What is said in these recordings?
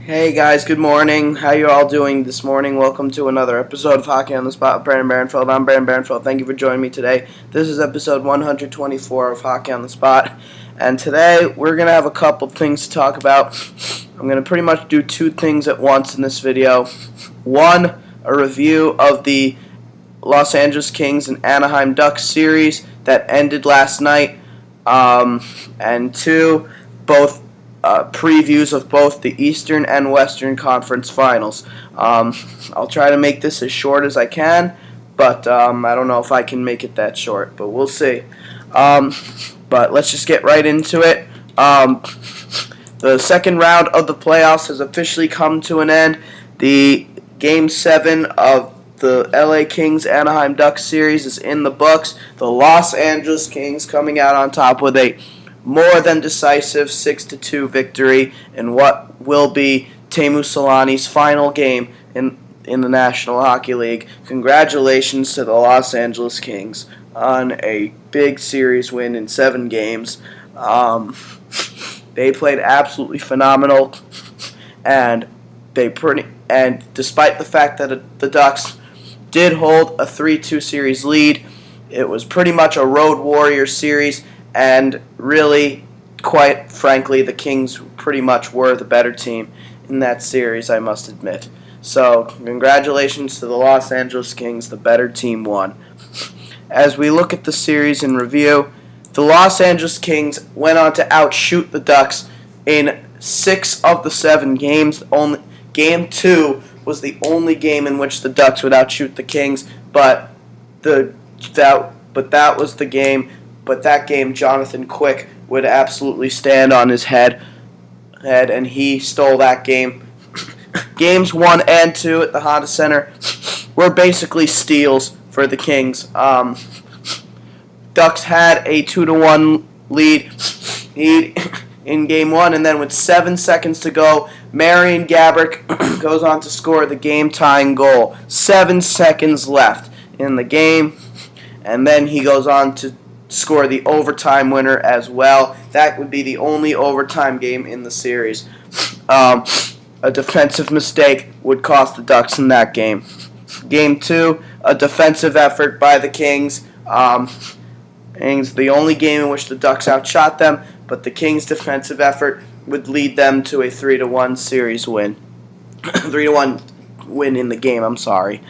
Hey guys, good morning. How you all doing this morning? Welcome to another episode of Hockey on the Spot with Brandon Barenfeld. I'm Brandon Barenfeld. Thank you for joining me today. This is episode 124 of Hockey on the Spot. And today we're going to have a couple things to talk about. I'm going to pretty much do two things at once in this video. One, a review of the Los Angeles Kings and Anaheim Ducks series that ended last night. And two, both previews of both the Eastern and Western Conference Finals. I'll try to make this as short as I can, but I don't know if I can make it that short, but we'll see. But let's just get right into it. The second round of the playoffs has officially come to an end. The Game 7 of the LA Kings Anaheim Ducks series is in the books. The Los Angeles Kings coming out on top with a more than decisive 6-2 victory in what will be Teemu Selanne's final game in the National Hockey League. Congratulations to the Los Angeles Kings on a big series win in 7 games. They played absolutely phenomenal, and despite the fact that the Ducks did hold a 3-2 series lead, it was pretty much a road warrior series. And really, quite frankly, the Kings pretty much were the better team in that series, I must admit. So, congratulations to the Los Angeles Kings, the better team won. As we look at the series in review, the Los Angeles Kings went on to outshoot the Ducks in 6 of the 7 games. Game 2 was the only game in which the Ducks would outshoot the Kings, but that was the game. But that game, Jonathan Quick would absolutely stand on his head, and he stole that game. Games 1 and 2 at the Honda Center were basically steals for the Kings. Ducks had a 2-1 lead in Game 1, and then with 7 seconds to go, Marian Gaborik goes on to score the game-tying goal. 7 seconds left in the game, and then he goes on to score the overtime winner as well. That would be the only overtime game in the series. A defensive mistake would cost the Ducks in that game. Game 2, a defensive effort by the Kings. It's the only game in which the Ducks outshot them, but the Kings' defensive effort would lead them to a 3-1 series win. 3-1 win in the game, I'm sorry.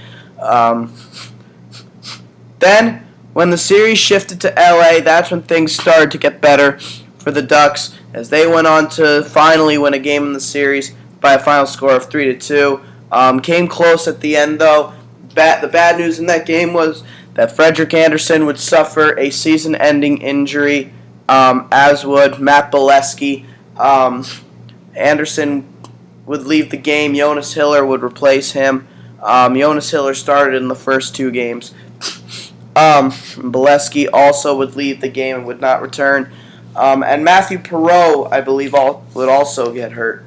Then, when the series shifted to LA, that's when things started to get better for the Ducks, as they went on to finally win a game in the series by a final score of 3-2. Came close at the end, though. The bad news in that game was that Frederik Andersen would suffer a season-ending injury, as would Matt Bolesky. Andersen would leave the game. Jonas Hiller would replace him. Jonas Hiller started in the first 2 games. Bolesky also would leave the game and would not return. And Matthew Perreault, I believe, would also get hurt.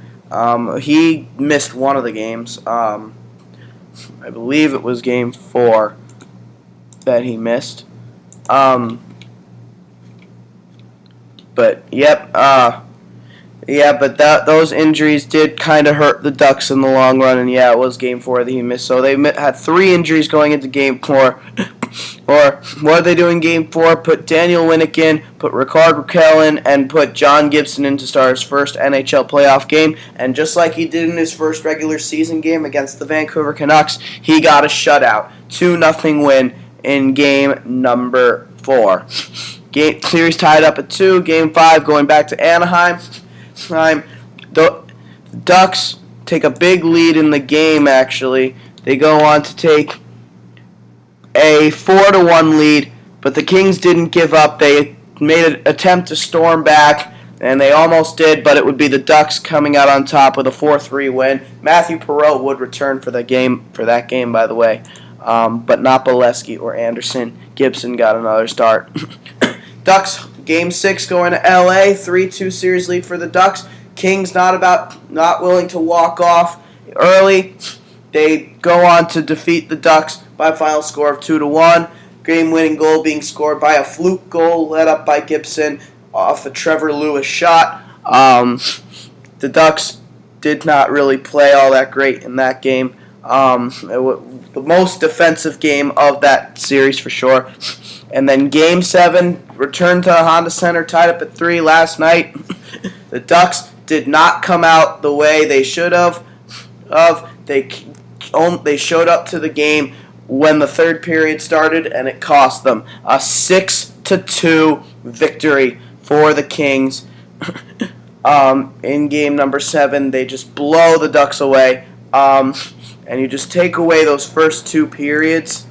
He missed one of the games. I believe it was Game 4 that he missed. But, yep. Those injuries did kind of hurt the Ducks in the long run, and yeah, it was Game 4 that he missed. So they had 3 injuries going into Game 4. Or what did they do in Game 4? Put Daniel Winnick in, put Ricard Raquel in, and put John Gibson in to start his first NHL playoff game. And just like he did in his first regular season game against the Vancouver Canucks, he got a shutout. 2-0 win in Game number 4. Series tied up at 2. Game 5 going back to Anaheim. The Ducks take a big lead in the game, actually. They go on to take a 4-1 lead, but the Kings didn't give up. They made an attempt to storm back, and they almost did, but it would be the Ducks coming out on top with a 4-3 win. Matthew Perreault would return for that game, by the way, but not Bolesky or Andersen. Gibson got another start. Ducks, Game 6 going to LA, 3-2 series lead for the Ducks. Kings not willing to walk off early. They go on to defeat the Ducks by a final score of 2-1. Game-winning goal being scored by a fluke goal led up by Gibson off a Trevor Lewis shot. The Ducks did not really play all that great in that game. The most defensive game of that series for sure. And then Game 7, returned to Honda Center, tied up at 3 last night. The Ducks did not come out the way they should have. They showed up to the game when the third period started, and it cost them a 6-2 victory for the Kings. In game number 7, they just blow the Ducks away. And you just take away those first 2 periods.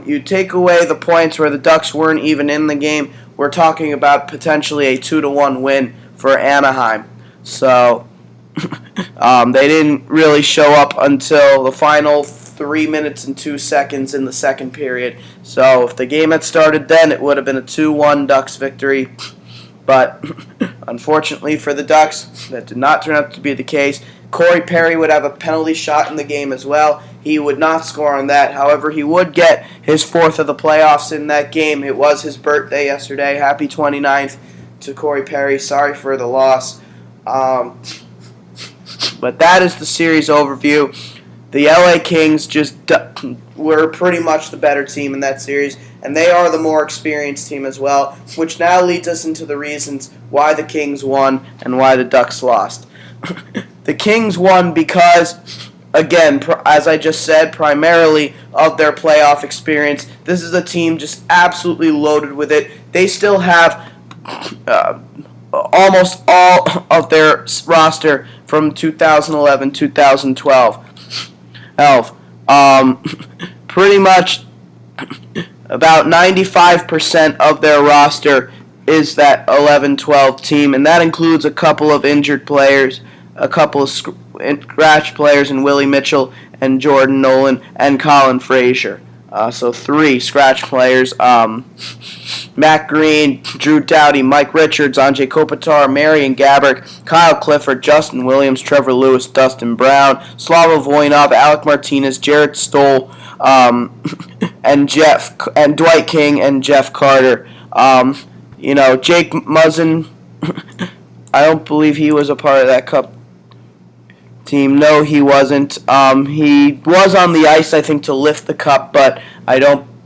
You take away the points where the Ducks weren't even in the game. We're talking about potentially a 2-1 win for Anaheim. So they didn't really show up until the final 3 minutes and 2 seconds in the second period. So if the game had started then, it would have been a 2-1 Ducks victory. But unfortunately for the Ducks, that did not turn out to be the case. Corey Perry would have a penalty shot in the game as well. He would not score on that. However, he would get his 4th of the playoffs in that game. It was his birthday yesterday. Happy 29th to Corey Perry. Sorry for the loss. But that is the series overview. The LA Kings just were pretty much the better team in that series, and they are the more experienced team as well, which now leads us into the reasons why the Kings won and why the Ducks lost. The Kings won because, again, as I just said, primarily of their playoff experience. This is a team just absolutely loaded with it. They still have almost all of their roster from 2011-2012. Pretty much about 95% of their roster is that 11-12 team, and that includes a couple of injured players, a couple of scratch players in Willie Mitchell and Jordan Nolan and Colin Frazier. So 3 scratch players. Matt Green, Drew Doughty, Mike Richards, Anze Kopitar, Marian Gaborik, Kyle Clifford, Justin Williams, Trevor Lewis, Dustin Brown, Slava Voinov, Alec Martinez, Jarrett Stoll, and Dwight King and Jeff Carter. Jake Muzzin, I don't believe he was a part of that Cup team. No, he wasn't. He was on the ice, I think, to lift the cup, but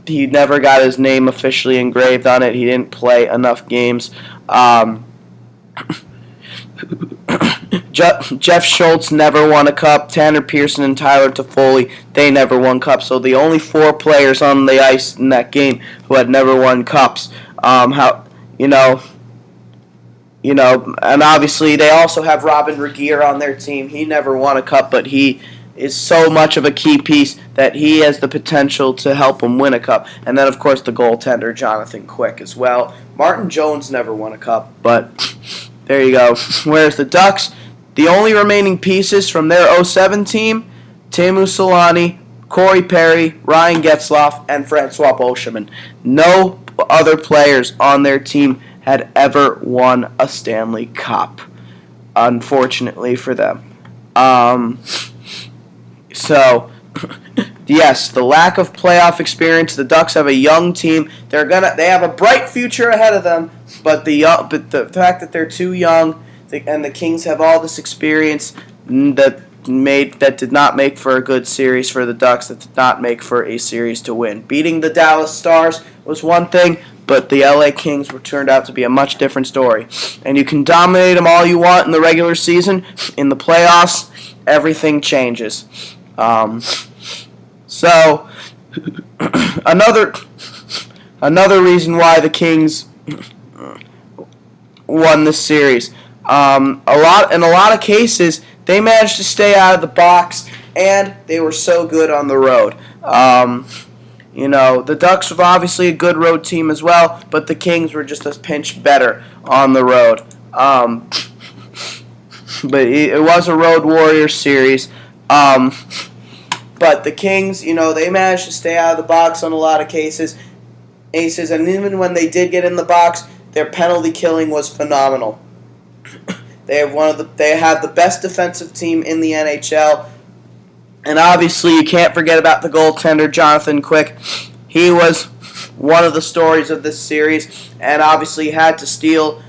he never got his name officially engraved on it. He didn't play enough games. Jeff Schultz never won a cup. Tanner Pearson and Tyler Toffoli, they never won cups. So the only 4 players on the ice in that game who had never won cups. And obviously they also have Robin Regier on their team. He never won a cup, but he is so much of a key piece that he has the potential to help them win a cup. And then, of course, the goaltender, Jonathan Quick, as well. Martin Jones never won a cup, but there you go. Whereas the Ducks, the only remaining pieces from their 07 team, Teemu Selanne, Corey Perry, Ryan Getzlaf, and Francois Beauchemin. No other players on their team had ever won a Stanley Cup, unfortunately for them. So, yes, the lack of playoff experience. The Ducks have a young team. They have a bright future ahead of them, but the fact that they're too young, and the Kings have all this experience that did not make for a good series for the Ducks. That did not make for a series to win. Beating the Dallas Stars was one thing, but the LA Kings turned out to be a much different story. And you can dominate them all you want in the regular season. In the playoffs, everything changes. So another reason why the Kings won this series. In a lot of cases, they managed to stay out of the box, and they were so good on the road. The Ducks were obviously a good road team as well, but the Kings were just a pinch better on the road. But it was a Road Warriors series. But the Kings, they managed to stay out of the box on a lot of cases. And even when they did get in the box, their penalty killing was phenomenal. They have the best defensive team in the NHL. And obviously you can't forget about the goaltender, Jonathan Quick. He was one of the stories of this series, and obviously had to steal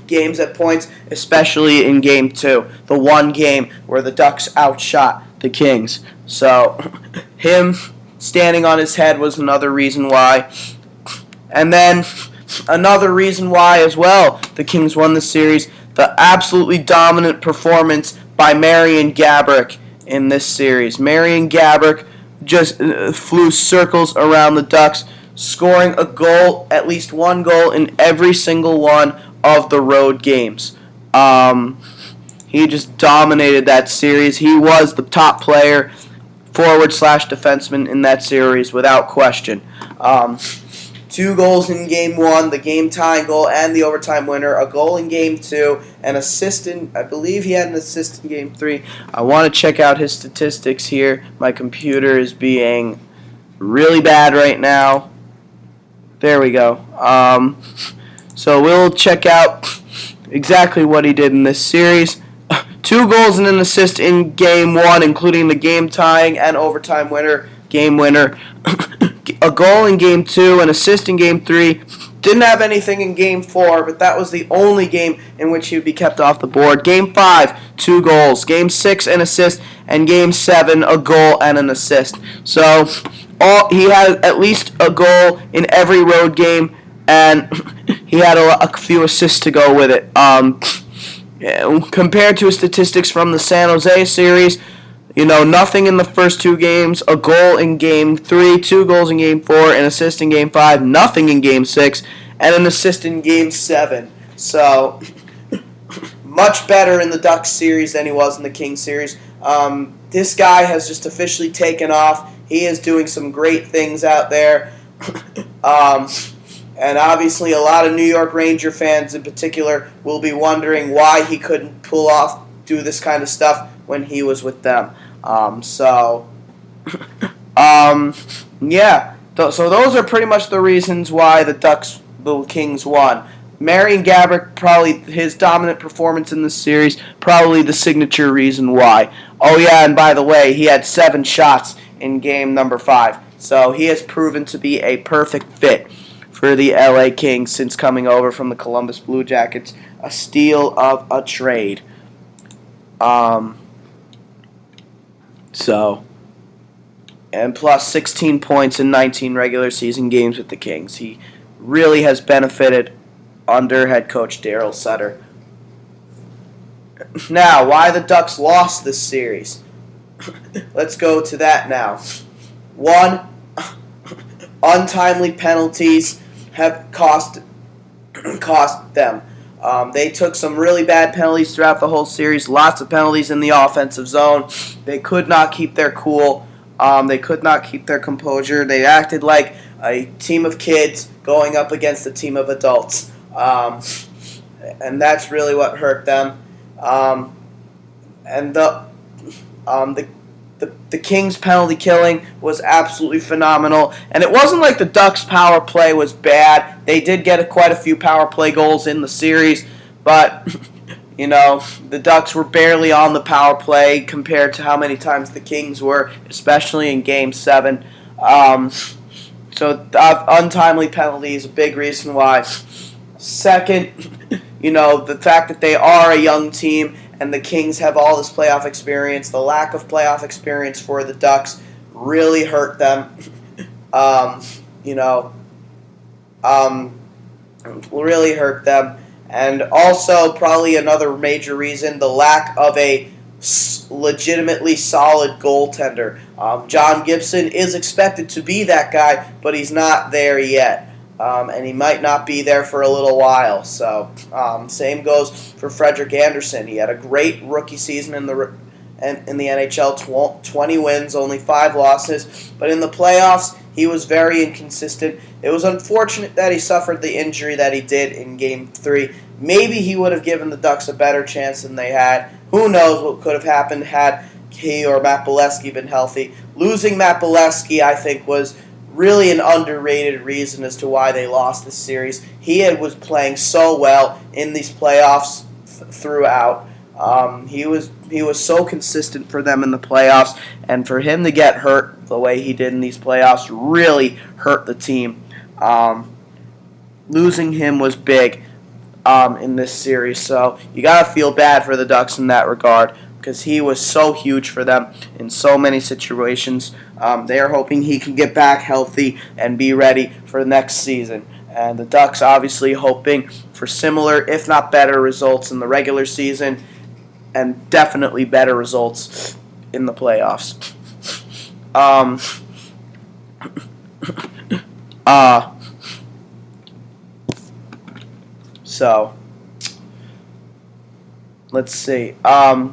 games at points, especially in Game 2, the one game where the Ducks outshot the Kings. So, him standing on his head was another reason why. And then, another reason why as well the Kings won the series, the absolutely dominant performance by Marian Gaborik in this series. Marian Gaborik just flew circles around the Ducks, scoring a goal, at least one goal, in every single one of the road games. He just dominated that series. He was the top player, forward/defenseman in that series without question. 2 goals in Game 1, the game-tying goal and the overtime winner, a goal in Game 2, an assist in, I believe he had an assist in Game 3. I want to check out his statistics here. My computer is being really bad right now. There we go. So we'll check out exactly what he did in this series. 2 goals and an assist in Game 1, including the game-tying and overtime winner, game winner. A goal in Game 2, an assist in Game 3. Didn't have anything in Game 4, but that was the only game in which he would be kept off the board. Game 5, 2 goals. Game 6, an assist. And Game 7, a goal and an assist. So he had at least a goal in every road game, and he had a few assists to go with it. Compared to his statistics from the San Jose series, nothing in the first 2 games, a goal in Game 3, 2 goals in Game 4, an assist in Game 5, nothing in Game 6, and an assist in Game 7. So, much better in the Ducks series than he was in the Kings series. This guy has just officially taken off. He is doing some great things out there. And obviously a lot of New York Ranger fans in particular will be wondering why he couldn't do this kind of stuff when he was with them. Yeah. So those are pretty much the reasons why the Kings won. Marian Gaborik, probably his dominant performance in this series, probably the signature reason why. Oh yeah, and by the way, he had 7 shots in game number 5. So he has proven to be a perfect fit for the LA Kings since coming over from the Columbus Blue Jackets. A steal of a trade. And plus 16 points in 19 regular season games with the Kings. He really has benefited under head coach Daryl Sutter. Now, why the Ducks lost this series? Let's go to that now. 1, untimely penalties have cost them. They took some really bad penalties throughout the whole series. Lots of penalties in the offensive zone. They could not keep their cool. They could not keep their composure. They acted like a team of kids going up against a team of adults. And that's really what hurt them. And the Kings' penalty killing was absolutely phenomenal. And it wasn't like the Ducks' power play was bad. They did get quite a few power play goals in the series, but the Ducks were barely on the power play compared to how many times the Kings were, especially in Game 7. So untimely penalty is a big reason why. Second, the fact that they are a young team and the Kings have all this playoff experience, the lack of playoff experience for the Ducks really hurt them. Really hurt them. And also, probably another major reason, the lack of a legitimately solid goaltender. John Gibson is expected to be that guy, but he's not there yet. And he might not be there for a little while. So, same goes for Frederik Andersen. He had a great rookie season in the NHL, 20 wins, only 5 losses. But in the playoffs, he was very inconsistent. It was unfortunate that he suffered the injury that he did in Game 3. Maybe he would have given the Ducks a better chance than they had. Who knows what could have happened had he or Matt Bolesky been healthy. Losing Matt Bolesky, I think, was really an underrated reason as to why they lost this series. He was playing so well in these playoffs throughout. He was so consistent for them in the playoffs, and for him to get hurt the way he did in these playoffs really hurt the team. Losing him was big. in this series. So you got to feel bad for the Ducks in that regard because he was so huge for them in so many situations. They are hoping he can get back healthy and be ready for the next season. And the Ducks obviously hoping for similar, if not better, results in the regular season and definitely better results in the playoffs. So let's see. Yeah,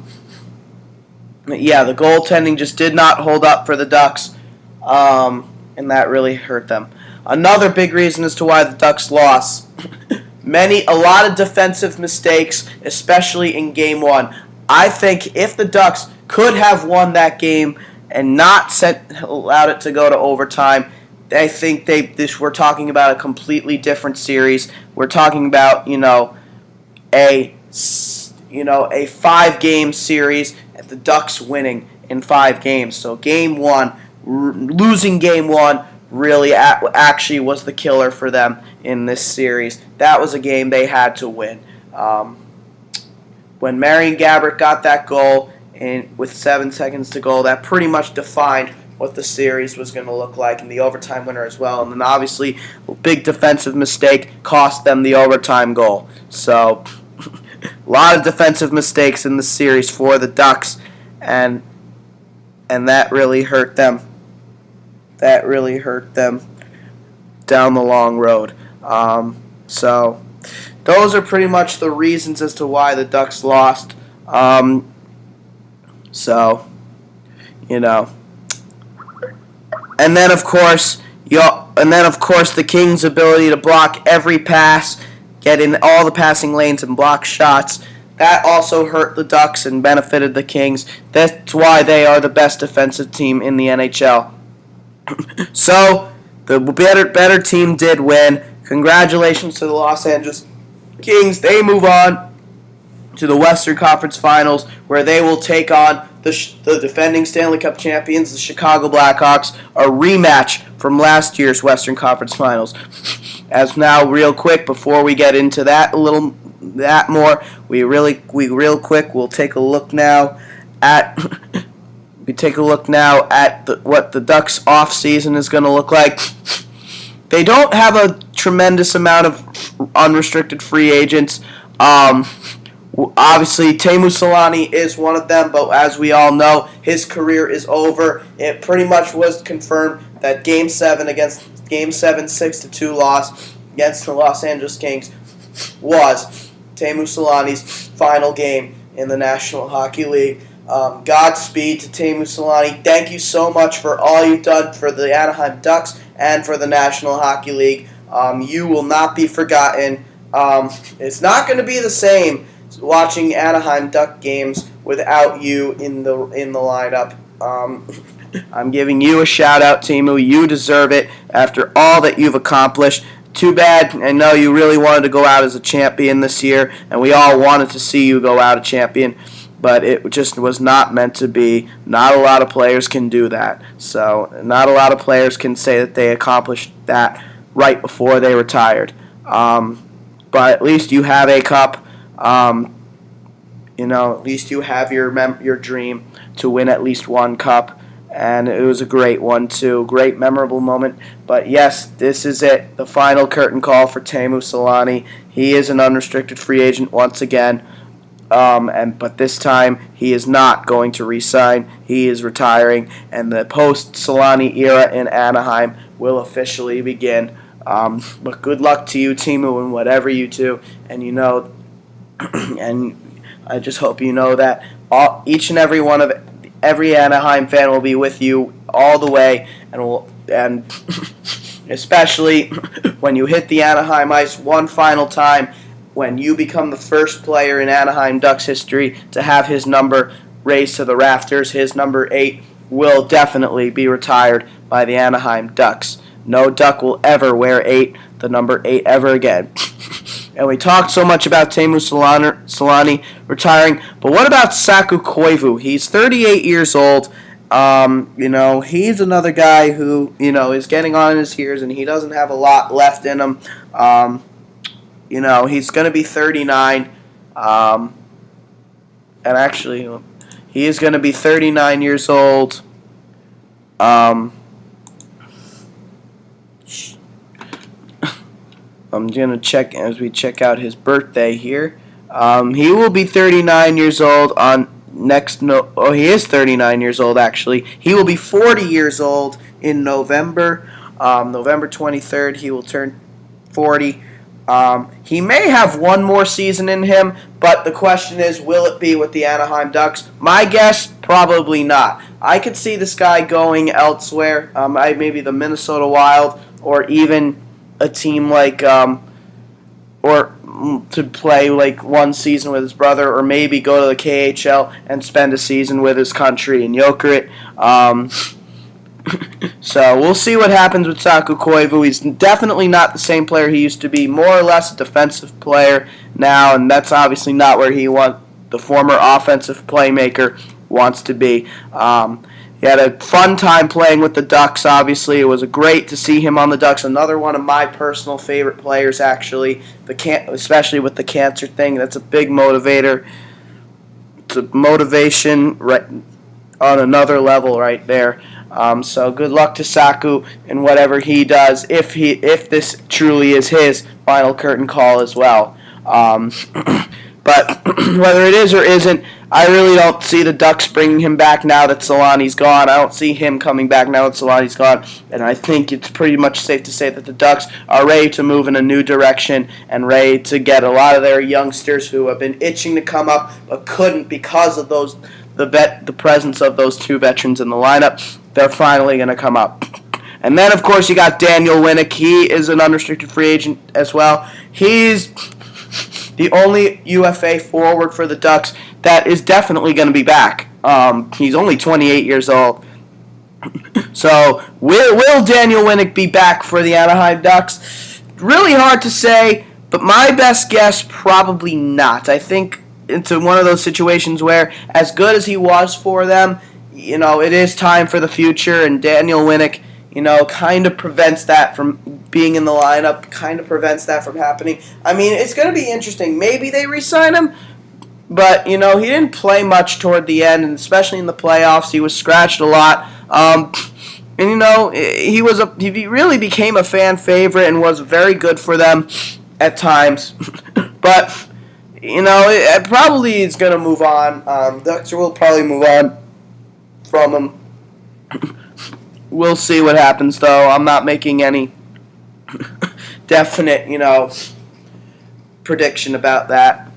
the goaltending just did not hold up for the Ducks, and that really hurt them. Another big reason as to why the Ducks lost. A lot of defensive mistakes, especially in Game 1. I think if the Ducks could have won that game and not allowed it to go to overtime, I think we're talking about a completely different series. We're talking about a 5-game series, and the Ducks winning in 5 games. So Game 1, losing Game 1 really actually was the killer for them in this series. That was a game they had to win. When Marian Gaborik got that goal with 7 seconds to go, that pretty much defined what the series was going to look like, and the overtime winner as well. And then obviously a big defensive mistake cost them the overtime goal. So a lot of defensive mistakes in the series for the Ducks, and that really hurt them. That really hurt them down the long road. So those are pretty much the reasons as to why the Ducks lost. And then of course the Kings' ability to block every pass, get in all the passing lanes and block shots. That also hurt the Ducks and benefited the Kings. That's why they are the best defensive team in the NHL. So the better team did win. Congratulations to the Los Angeles Kings. They move on to the Western Conference Finals, where they will take on the defending Stanley Cup champions, the Chicago Blackhawks, a rematch from last year's Western Conference Finals. As now, real quick, before we get into that more, we'll take a look now at what the Ducks off season is going to look like. They don't have a tremendous amount of unrestricted free agents. Obviously, Teemu Selanne is one of them, but as we all know, his career is over. It pretty much was confirmed that Game 7 6-2 loss against the Los Angeles Kings was Teemu Selanne's final game in the National Hockey League. Godspeed to Teemu Selanne. Thank you so much for all you've done for the Anaheim Ducks and for the National Hockey League. You will not be forgotten. It's not going to be the same watching Anaheim Duck games without you in the lineup. I'm giving you a shout out, Teemu. You deserve it after all that you've accomplished. Too bad. I know you really wanted to go out as a champion this year, and we all wanted to see you go out a champion, but it just was not meant to be. Not a lot of players can do that. So not a lot of players can say that they accomplished that right before they retired. But at least you have a cup. At least you have your dream to win at least one cup, and it was a great one too, great memorable moment. But yes, this is it, the final curtain call for Teemu Selanne. He is an unrestricted free agent once again, but this time he is not going to re-sign. He is retiring, and the post-Selanne era in Anaheim will officially begin. But good luck to you, Teemu, in whatever you do, and and I just hope you know that each and every Anaheim fan will be with you all the way, and especially when you hit the Anaheim ice one final time, when you become the first player in Anaheim Ducks history to have his number raised to the rafters. His number 8 will definitely be retired by the Anaheim Ducks. No Duck will ever wear the number 8 ever again. And we talked so much about Teemu Selanne retiring, but what about Saku Koivu? He's 38 years old. He's another guy who, is getting on in his years, and he doesn't have a lot left in him. he's going to be 39. And actually, he is going to be 39 years old. I'm going to check as we check out his birthday here. He will be 39 years old on he is 39 years old actually. He will be 40 years old in November. November 23rd, he will turn 40. He may have one more season in him, but the question is, will it be with the Anaheim Ducks? My guess, probably not. I could see this guy going elsewhere, maybe the Minnesota Wild, or even a team like, or to play like one season with his brother, or maybe go to the KHL and spend a season with his country in Jokerit. So we'll see what happens with Saku Koivu. He's definitely not the same player he used to be. More or less a defensive player now, and that's obviously not where the former offensive playmaker wants to be. He had a fun time playing with the Ducks, obviously. It was great to see him on the Ducks. Another one of my personal favorite players, actually, especially with the cancer thing. That's a big motivator. It's a motivation right on another level right there. So good luck to Saku in whatever he does, if this truly is his final curtain call as well. But whether it is or isn't, I really don't see the Ducks bringing him back now that Solani's gone. I don't see him coming back now that Solani's gone. And I think it's pretty much safe to say that the Ducks are ready to move in a new direction and ready to get a lot of their youngsters who have been itching to come up but couldn't because of the presence of those two veterans in the lineup. They're finally going to come up. And then, of course, you got Daniel Winnick. He is an unrestricted free agent as well. He's the only UFA forward for the Ducks that is definitely going to be back. He's only 28 years old. So, will Daniel Winnick be back for the Anaheim Ducks? Really hard to say, but my best guess, probably not. I think it's one of those situations where, as good as he was for them, it is time for the future, and Daniel Winnick, kind of prevents that from being in the lineup, kind of prevents that from happening. I mean, it's going to be interesting. Maybe they re-sign him, but, he didn't play much toward the end, and especially in the playoffs, he was scratched a lot. And, he really became a fan favorite and was very good for them at times. But, it probably is going to move on. Ducks will probably move on from him. We'll see what happens, though. I'm not making any definite, prediction about that.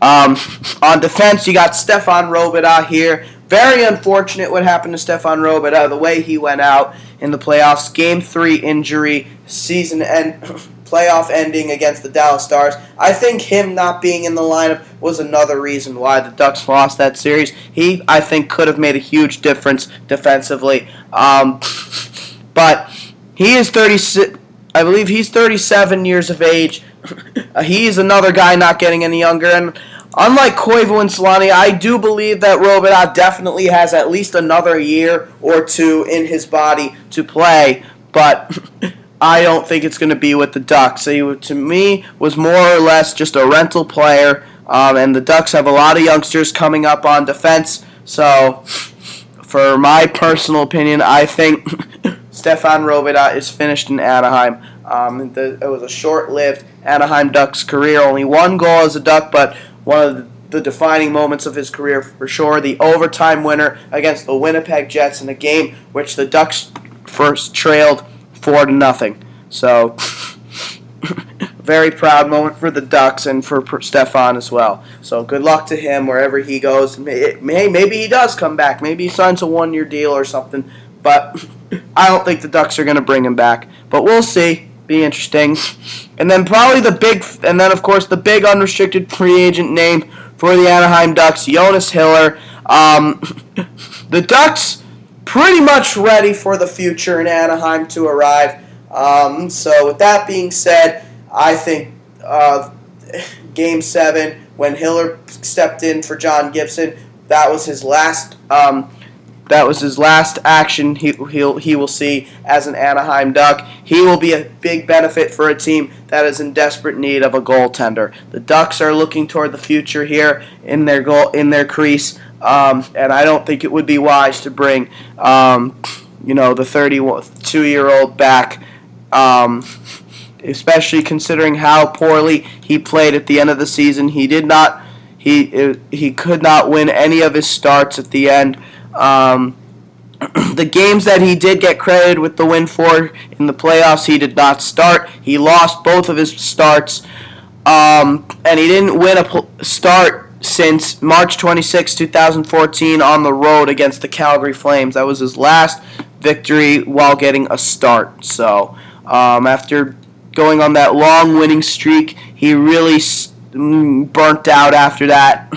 On defense, you got Stefan Robidas here. Very unfortunate what happened to Stefan Robidas, the way he went out in the playoffs. Game 3 injury, season end, playoff ending against the Dallas Stars. I think him not being in the lineup was another reason why the Ducks lost that series. He, I think, could have made a huge difference defensively. But he is 36. I believe he's 37 years of age. He's another guy not getting any younger. And unlike Koivu and Solani, I do believe that Robidas definitely has at least another year or two in his body to play. But I don't think it's going to be with the Ducks. He, to me, was more or less just a rental player. And the Ducks have a lot of youngsters coming up on defense. So, for my personal opinion, I think Stefan Robidas is finished in Anaheim. It was a short-lived Anaheim Ducks career. Only one goal as a Duck, but one of the defining moments of his career for sure. The overtime winner against the Winnipeg Jets in a game which the Ducks first trailed 4-0. So, very proud moment for the Ducks and for Stefan as well. So good luck to him wherever he goes. Maybe he does come back. Maybe he signs a one-year deal or something. But I don't think the Ducks are going to bring him back. But we'll see. Be interesting. And then of course the big unrestricted free agent name for the Anaheim Ducks, Jonas Hiller. The Ducks pretty much ready for the future in Anaheim to arrive. So with that being said, I think Game 7, when Hiller stepped in for John Gibson, that was his last that was his last action he will see as an Anaheim Duck. He will be a big benefit for a team that is in desperate need of a goaltender. The Ducks are looking toward the future here in their crease, and I don't think it would be wise to bring the 32-year-old back, especially considering how poorly he played at the end of the season. He could not win any of his starts at the end. The games that he did get credited with the win for in the playoffs, he did not start. He lost both of his starts, and he didn't win a start since March 26, 2014 on the road against the Calgary Flames. That was his last victory while getting a start. So after going on that long winning streak, he really burnt out after that,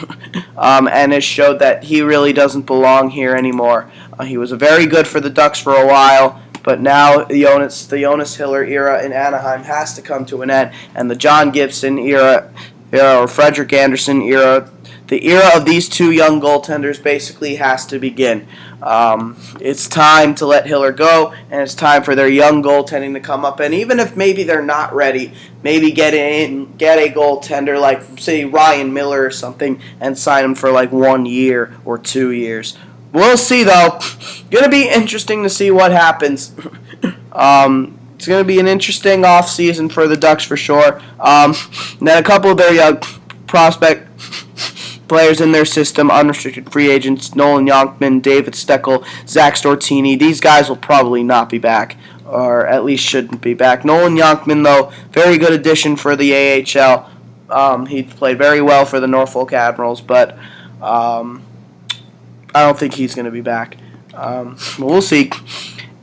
and it showed that he really doesn't belong here anymore. He was very good for the Ducks for a while, but now the Jonas Hiller era in Anaheim has to come to an end, and the John Gibson era or Frederik Andersen era, the era of these two young goaltenders basically has to begin. It's time to let Hiller go, and it's time for their young goaltending to come up. And even if maybe they're not ready, maybe get a goaltender like, say, Ryan Miller or something, and sign him for like 1 year or 2 years. We'll see, though. Going to be interesting to see what happens. It's going to be an interesting offseason for the Ducks for sure. And then a couple of their young prospect players in their system, unrestricted free agents, Nolan Yonkman, David Steckel, Zach Stortini. These guys will probably not be back, or at least shouldn't be back. Nolan Yonkman, though, very good addition for the AHL. He played very well for the Norfolk Admirals, but I don't think he's going to be back. We'll see.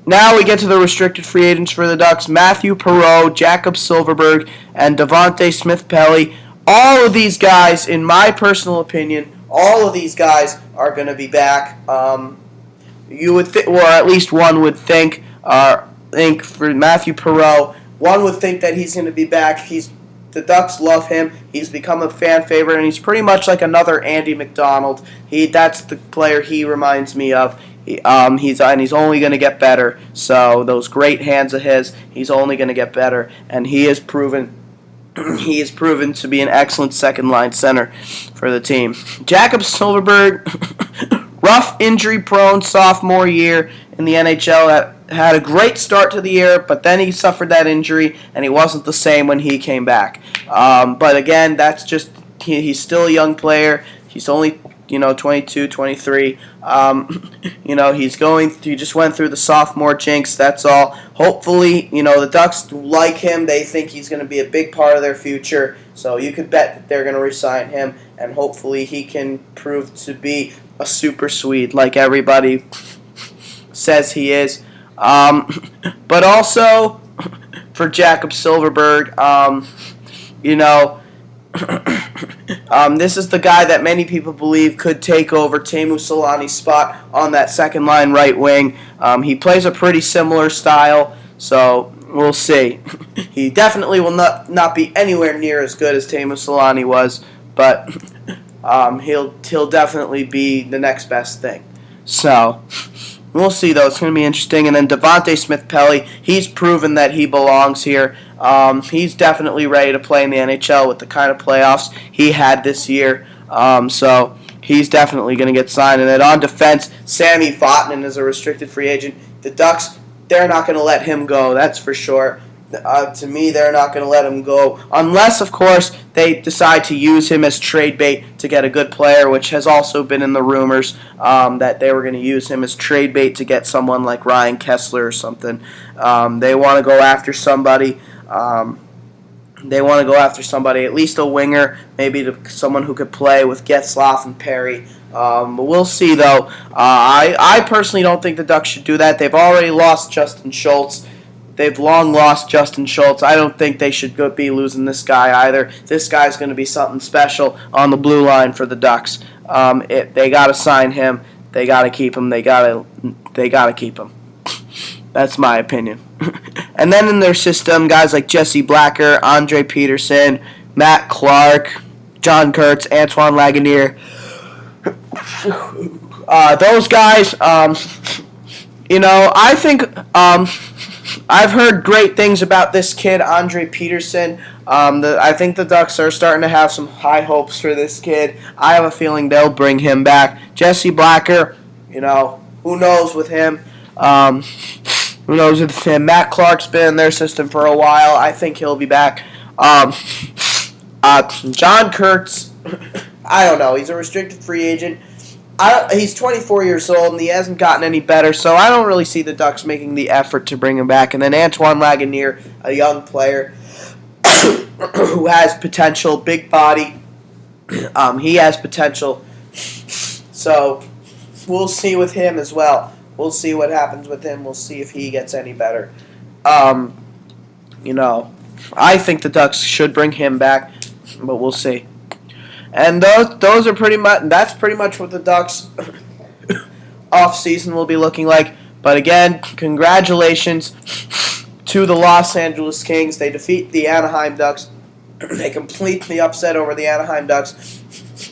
Now we get to the restricted free agents for the Ducks. Matthew Perreault, Jakob Silfverberg, and Devontae Smith-Pelly. All of these guys, in my personal opinion, all of these guys are going to be back. You would or at least one would think for Matthew Perreault, one would think that he's going to be back. The Ducks love him. He's become a fan favorite, and he's pretty much like another Andy McDonald. That's the player he reminds me of. He's only going to get better. So those great hands of his, he's only going to get better, and he has proven to be an excellent second-line center for the team. Jakob Silfverberg, rough injury-prone sophomore year in the NHL, had a great start to the year, but then he suffered that injury, and he wasn't the same when he came back. But again, that's just he's still a young player. He's only 22, 23. He just went through the sophomore jinx. That's all. Hopefully, the Ducks like him. They think he's going to be a big part of their future. So you could bet that they're going to re-sign him, and hopefully he can prove to be a super Swede like everybody says he is. But also for Jakob Silfverberg, this is the guy that many people believe could take over Teemu Solani's spot on that second line right wing. He plays a pretty similar style, so we'll see. He definitely will not be anywhere near as good as Teemu Solani was, but he'll definitely be the next best thing. So we'll see, though. It's going to be interesting. And then Devontae Smith-Pelly, he's proven that he belongs here. He's definitely ready to play in the NHL with the kind of playoffs he had this year. So he's definitely going to get signed. And then on defense, Sammy Vatanen is a restricted free agent. The Ducks, they're not going to let him go, that's for sure. To me, they're not going to let him go unless, of course, they decide to use him as trade bait to get a good player, which has also been in the rumors that they were going to use him as trade bait to get someone like Ryan Kessler or something. They want to go after somebody. At least a winger, maybe someone who could play with Getzlaf and Perry. But we'll see, though. I personally don't think the Ducks should do that. They've already lost Justin Schultz. They've long lost Justin Schultz. I don't think they should be losing this guy either. This guy's going to be something special on the blue line for the Ducks. They got to sign him. They got to keep him. They got to keep him. That's my opinion. And then in their system, guys like Jesse Blacker, Andre Peterson, Matt Clark, John Kurtz, Antoine Lagunier. those guys, I think I've heard great things about this kid, Andre Peterson. I think the Ducks are starting to have some high hopes for this kid. I have a feeling they'll bring him back. Jesse Blacker, who knows with him? Who knows with him? Matt Clark's been in their system for a while. I think he'll be back. John Kurtz, I don't know. He's a restricted free agent. He's 24 years old, and he hasn't gotten any better, so I don't really see the Ducks making the effort to bring him back. And then Antoine Lagunier, a young player who has potential, big body. He has potential. So we'll see with him as well. We'll see what happens with him. We'll see if he gets any better. I think the Ducks should bring him back, but we'll see. And those are that's pretty much what the Ducks off season will be looking like. But again, congratulations to the Los Angeles Kings. They defeat the Anaheim Ducks. They completely upset over the Anaheim Ducks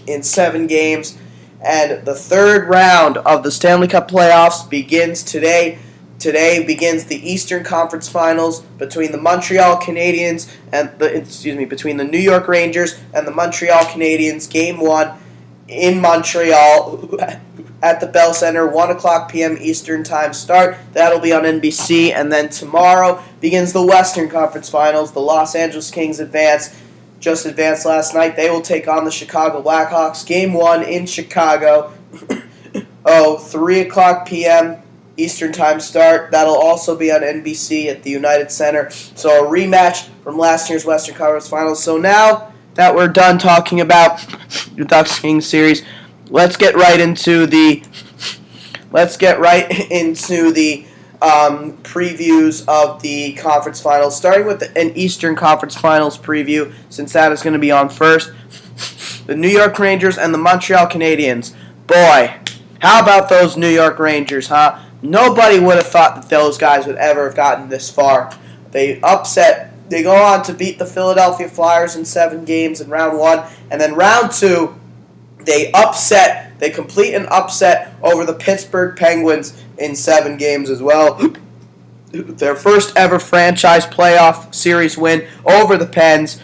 in 7 games. And the third round of the Stanley Cup playoffs begins today. Today begins the Eastern Conference Finals between the Montreal Canadiens and between the New York Rangers and the Montreal Canadiens. Game 1 in Montreal at the Bell Center, 1:00 p.m. Eastern Time start. That'll be on NBC. And then tomorrow begins the Western Conference Finals. The Los Angeles Kings just advanced last night. They will take on the Chicago Blackhawks. Game 1 in Chicago. 3:00 p.m. Eastern Time start. That'll also be on NBC at the United Center. So a rematch from last year's Western Conference Finals. So now that we're done talking about the Ducks Kings series, let's get right into the previews of the conference finals, starting with an Eastern Conference Finals preview, since that is going to be on first. The New York Rangers and the Montreal Canadiens. Boy, how about those New York Rangers, huh? Nobody would have thought that those guys would ever have gotten this far. They go on to beat the Philadelphia Flyers in 7 games in round 1, and then round 2, they complete an upset over the Pittsburgh Penguins in 7 games as well. Their first ever franchise playoff series win over the Pens,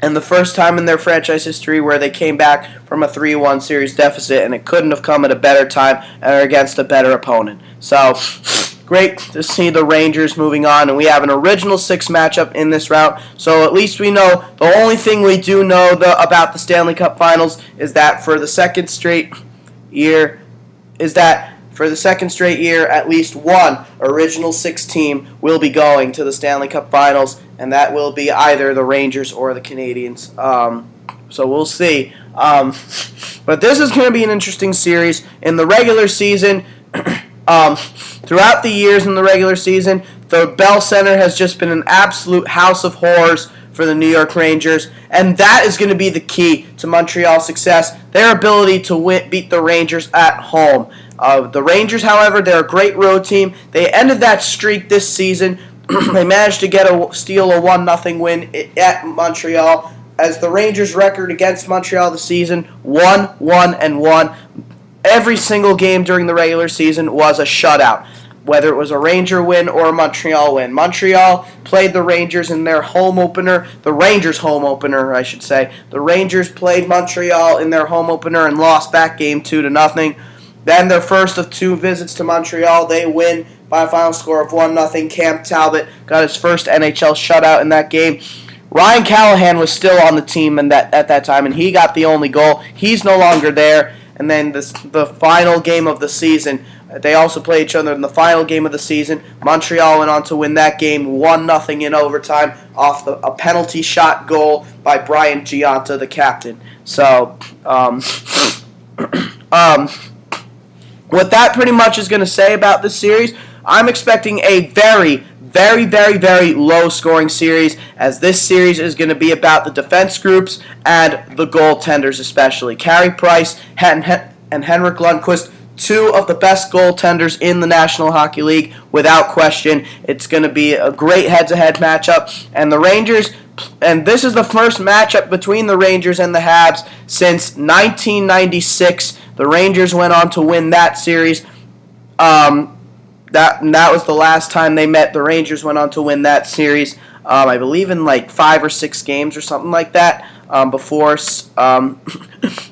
and the first time in their franchise history where they came back from a 3-1 series deficit, and it couldn't have come at a better time or against a better opponent. So, great to see the Rangers moving on, and we have an original 6 matchup in this round. So at least we know, the only thing we do know about the Stanley Cup Finals is that for the second straight year, at least one original 6 team will be going to the Stanley Cup Finals, and that will be either the Rangers or the Canadiens. So we'll see. But this is going to be an interesting series. In the regular season, throughout the years in the regular season, the Bell Center has just been an absolute house of horrors for the New York Rangers, and that is going to be the key to Montreal's success, their ability to beat the Rangers at home. The Rangers, however, they're a great road team. They ended that streak this season. They managed to steal a 1-0 win at Montreal, as the Rangers' record against Montreal this season, 1-1-1. Every single game during the regular season was a shutout, whether it was a Ranger win or a Montreal win. Montreal played the Rangers in their home opener, the Rangers' home opener, I should say. The Rangers played Montreal in their home opener and lost that game 2-0. Then their first of 2 visits to Montreal, they win by a final score of 1-0. Cam Talbot got his first NHL shutout in that game. Ryan Callahan was still on the team at that time, and he got the only goal. He's no longer there. And then the final game of the season, they also played each other in the final game of the season. Montreal went on to win that game 1-0 in overtime off a penalty shot goal by Brian Giunta, the captain. So, what that pretty much is going to say about this series, I'm expecting a very, very, very, very low-scoring series, as this series is going to be about the defense groups and the goaltenders especially. Carey Price and Henrik Lundqvist, 2 of the best goaltenders in the National Hockey League, without question. It's going to be a great head-to-head matchup, and the Rangers, and this is the first matchup between the Rangers and the Habs since 1996. The Rangers went on to win that series. That was the last time they met. The Rangers went on to win that series. I believe in like 5 or 6 games or something like that. Before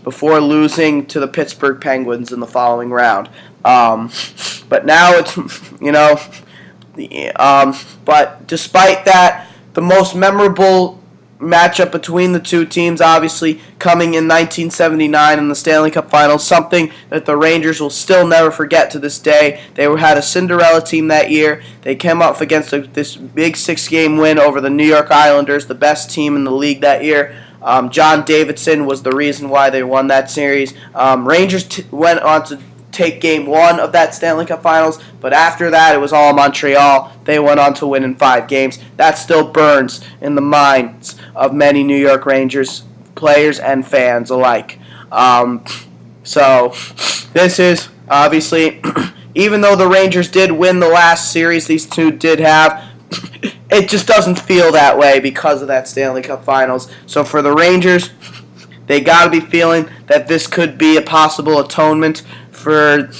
before losing to the Pittsburgh Penguins in the following round. But now it's but despite that, the most memorable matchup between the two teams, obviously coming in 1979 in the Stanley Cup Finals, something that the Rangers will still never forget to this day. They had a Cinderella team that year. They came up against this big 6-game win over the New York Islanders, the best team in the league that year. John Davidson was the reason why they won that series. Rangers went on to take Game 1 of that Stanley Cup Finals, but after that it was all Montreal. They went on to win in 5 games. That still burns in the minds of many New York Rangers players and fans alike. So this is obviously, even though the Rangers did win the last series these two did have, it just doesn't feel that way because of that Stanley Cup Finals. So for the Rangers, they got to be feeling that this could be a possible atonement for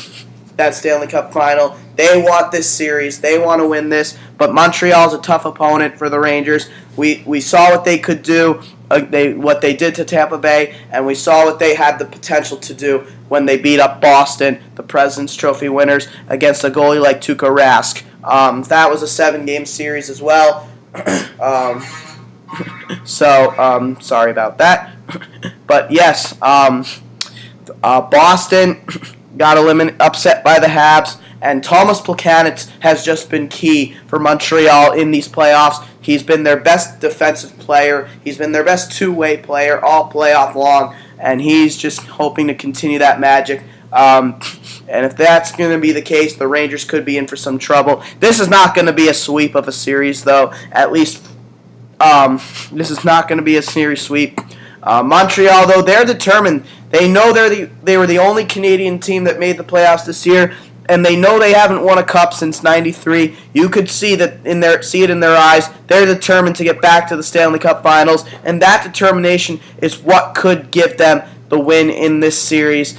that Stanley Cup Final. They want this series. They want to win this. But Montreal's a tough opponent for the Rangers. We saw what they could do, what they did to Tampa Bay, and we saw what they had the potential to do when they beat up Boston, the President's Trophy winners, against a goalie like Tuukka Rask. That was a 7-game series as well. Sorry about that. But yes, Boston got upset by the Habs, and Thomas Plekanec has just been key for Montreal in these playoffs. He's been their best defensive player. He's been their best two-way player all playoff long, and he's just hoping to continue that magic. And if that's going to be the case, the Rangers could be in for some trouble. This is not going to be a sweep of a series, though. At least this is not going to be a series sweep. Montreal, though, they're determined. They know they were the only Canadian team that made the playoffs this year, and they know they haven't won a cup since '93. You could see it in their eyes. They're determined to get back to the Stanley Cup Finals, and that determination is what could give them the win in this series.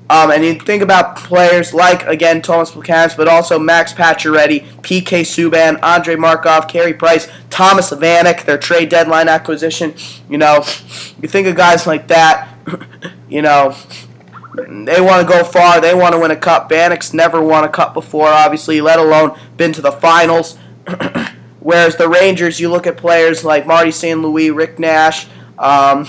And you think about players like, again, Thomas Plekanec, but also Max Pacioretty, PK Subban, Andrei Markov, Carey Price, Thomas Vanek, their trade deadline acquisition. You think of guys like that, they want to go far. They want to win a cup. Vanek's never won a cup before, obviously, let alone been to the finals. Whereas the Rangers, you look at players like Marty St. Louis, Rick Nash, that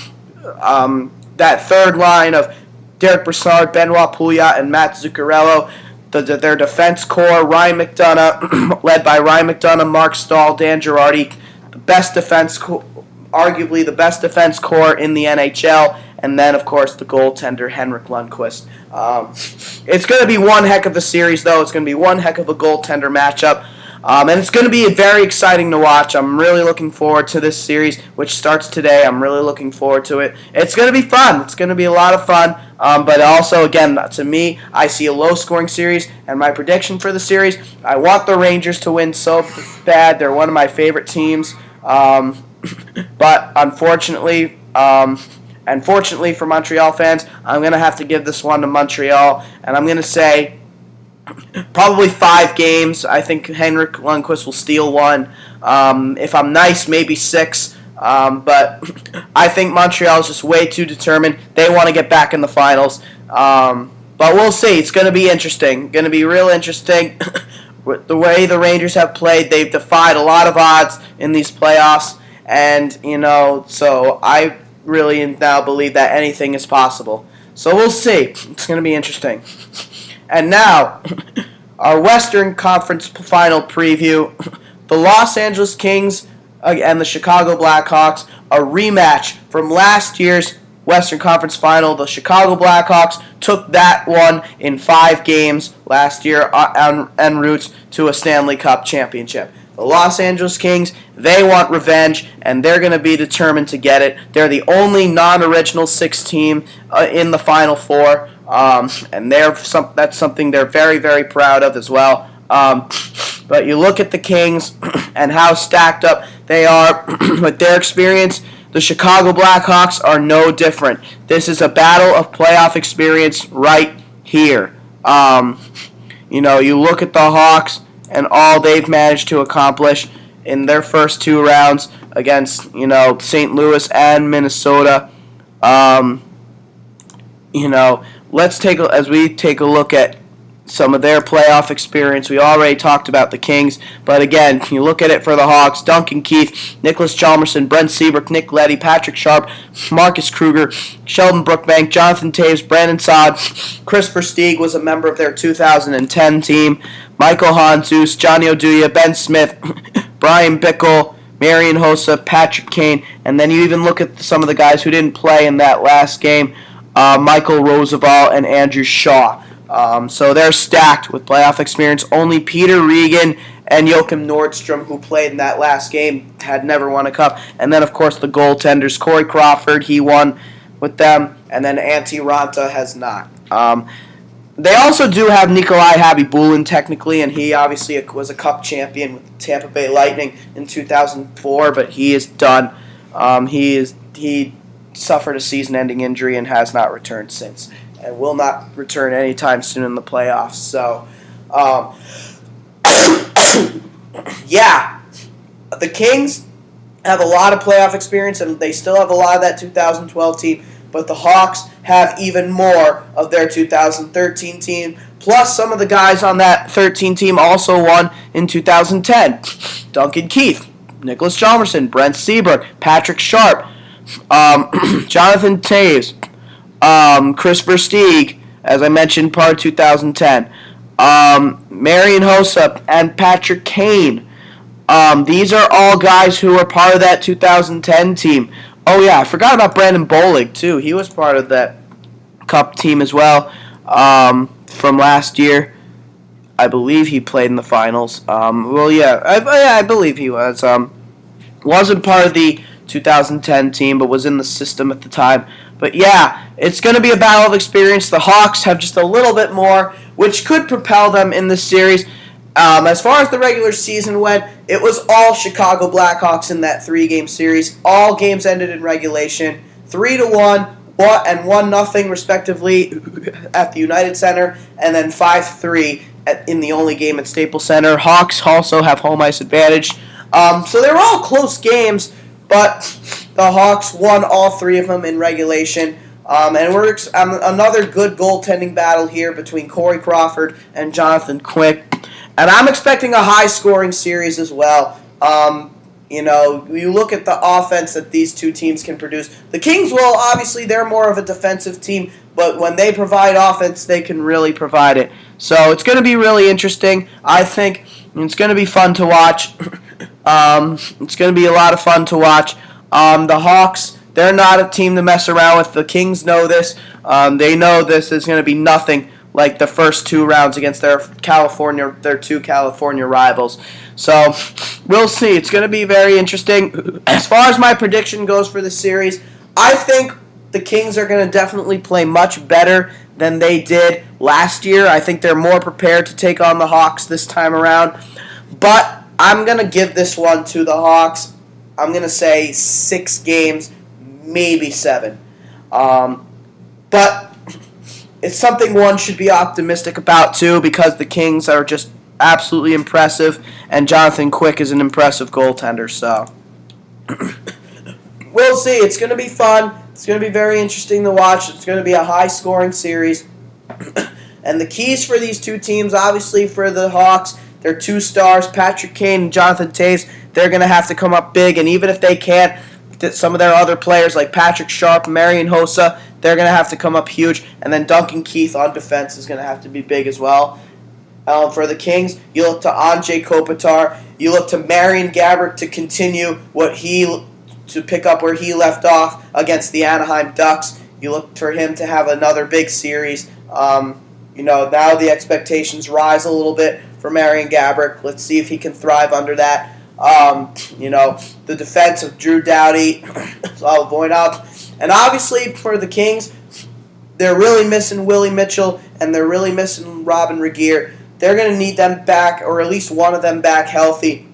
third line of Derek Brassard, Benoit Pouliot, and Matt Zuccarello. Their defense core, Ryan McDonough, led by Ryan McDonough, Mark Stahl, Dan Girardi, arguably the best defense core in the NHL, and then, of course, the goaltender, Henrik Lundqvist. It's going to be one heck of a series, though. It's going to be one heck of a goaltender matchup. And it's going to be very exciting to watch. I'm really looking forward to this series, which starts today. I'm really looking forward to it. It's going to be fun. It's going to be a lot of fun. But also, again, to me, I see a low-scoring series. And my prediction for the series, I want the Rangers to win so bad. They're one of my favorite teams. But unfortunately for Montreal fans, I'm going to have to give this one to Montreal. And I'm going to say probably 5 games. I think Henrik Lundqvist will steal one. If I'm nice, maybe 6. But I think Montreal is just way too determined. They want to get back in the finals. But we'll see. It's going to be interesting. Going to be real interesting. The way the Rangers have played, they've defied a lot of odds in these playoffs. And, so I really now believe that anything is possible. So we'll see. It's going to be interesting. And now, our Western Conference Final preview. The Los Angeles Kings and the Chicago Blackhawks, a rematch from last year's Western Conference Final. The Chicago Blackhawks took that one in 5 games last year en route to a Stanley Cup championship. The Los Angeles Kings, they want revenge, and they're going to be determined to get it. They're the only non-original 6 team in the Final Four. And that's something they're very, very proud of as well. But you look at the Kings and how stacked up they are with their experience. the Chicago Blackhawks are no different. This is a battle of playoff experience right here. You look at the Hawks and all they've managed to accomplish in their first 2 rounds against, St. Louis and Minnesota. As we take a look at some of their playoff experience. We already talked about the Kings, but again, you look at it for the Hawks: Duncan Keith, Nicholas Chalmerson, Brent Seabrook, Nick Leddy, Patrick Sharp, Marcus Kruger, Sheldon Brookbank, Jonathan Taves, Brandon Saad. Chris Versteeg was a member of their 2010 team. Michael Hanzus, Johnny Oduya, Ben Smith, Brian Bickle, Marian Hossa, Patrick Kane, and then you even look at some of the guys who didn't play in that last game: Michael Roosevelt and Andrew Shaw. So they're stacked with playoff experience. Only Peter Regan and Joachim Nordstrom, who played in that last game, had never won a cup. And then, of course, the goaltenders: Corey Crawford, he won with them, and then Antti Ranta has not. They also do have Nikolai Habibulin, technically, and he obviously was a cup champion with Tampa Bay Lightning in 2004, but he is done. He suffered a season-ending injury and has not returned since, and will not return anytime soon in the playoffs. So, yeah, the Kings have a lot of playoff experience, and they still have a lot of that 2012 team, but the Hawks have even more of their 2013 team, plus some of the guys on that 13 team also won in 2010. Duncan Keith, Nicholas Chalmerson, Brent Seabrook, Patrick Sharp, Jonathan Taves, Chris Versteeg, as I mentioned, part of 2010. Marian Hossa and Patrick Kane. These are all guys who were part of that 2010 team. Oh yeah, I forgot about Brandon Bolig too. He was part of that Cup team as well from last year. I believe he played in the finals. I believe he was. Wasn't part of the 2010 team, but was in the system at the time. But yeah, it's going to be a battle of experience. The Hawks have just a little bit more, which could propel them in this series. As far as the regular season went, it was all Chicago Blackhawks in that 3-game series. All games ended in regulation, 3-1, and 1-0 respectively at the United Center, and then 5-3 in the only game at Staples Center. Hawks also have home ice advantage. So they were all close games, but the Hawks won all 3 of them in regulation. And we're another good goaltending battle here between Corey Crawford and Jonathan Quick. And I'm expecting a high-scoring series as well. You look at the offense that these two teams can produce. The Kings will, obviously, they're more of a defensive team, but when they provide offense, they can really provide it. So it's going to be really interesting. I think it's going to be fun to watch. It's going to be a lot of fun to watch. The Hawks, they're not a team to mess around with. The Kings know this. They know this is going to be nothing like the first 2 rounds against their two California rivals. So we'll see. It's going to be very interesting. As far as my prediction goes for the series, I think the Kings are going to definitely play much better than they did last year. I think they're more prepared to take on the Hawks this time around. But I'm going to give this one to the Hawks. I'm going to say 6 games, maybe 7. But it's something one should be optimistic about, too, because the Kings are just absolutely impressive, and Jonathan Quick is an impressive goaltender, so we'll see. It's going to be fun. It's going to be very interesting to watch. It's going to be a high-scoring series. And the keys for these two teams, obviously for the Hawks, they're 2 stars, Patrick Kane and Jonathan Taves. They're going to have to come up big, and even if they can't, some of their other players like Patrick Sharp, Marian Hossa, they're going to have to come up huge. And then Duncan Keith on defense is going to have to be big as well. For the Kings, you look to Anze Kopitar. You look to Marian Gaborik to continue to pick up where he left off against the Anaheim Ducks. You look for him to have another big series. Now the expectations rise a little bit for Marian Gaborik. Let's see if he can thrive under that. The defense of Drew Doughty, I'll avoid up. And obviously for the Kings, they're really missing Willie Mitchell and they're really missing Robin Regeer. They're going to need them back, or at least one of them back healthy,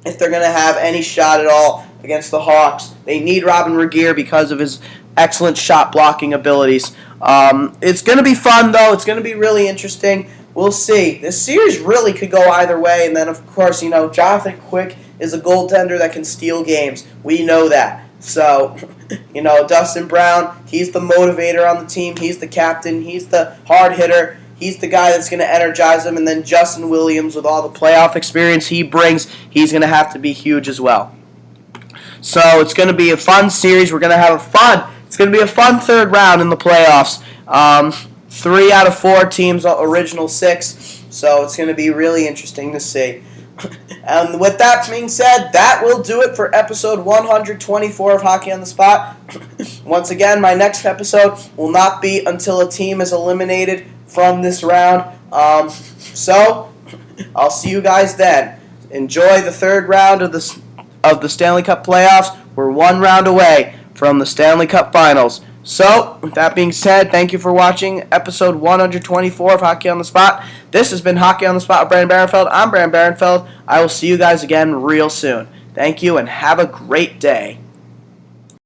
if they're going to have any shot at all against the Hawks. They need Robin Regeer because of his excellent shot blocking abilities. It's going to be fun, though. It's going to be really interesting. We'll see. This series really could go either way. And then, of course, Jonathan Quick is a goaltender that can steal games. We know that. So, Dustin Brown, he's the motivator on the team. He's the captain. He's the hard hitter. He's the guy that's going to energize them. And then Justin Williams, with all the playoff experience he brings, he's going to have to be huge as well. So it's going to be a fun series. We're going to have it's going to be a fun third round in the playoffs. 3 out of 4 teams, original 6. So it's going to be really interesting to see. And with that being said, that will do it for episode 124 of Hockey on the Spot. Once again, my next episode will not be until a team is eliminated from this round. So I'll see you guys then. Enjoy the third round of the Stanley Cup playoffs. We're 1 round away from the Stanley Cup Finals. So, with that being said, thank you for watching episode 124 of Hockey on the Spot. This has been Hockey on the Spot with Brandon Barenfeld. I'm Brandon Barenfeld. I will see you guys again real soon. Thank you and have a great day.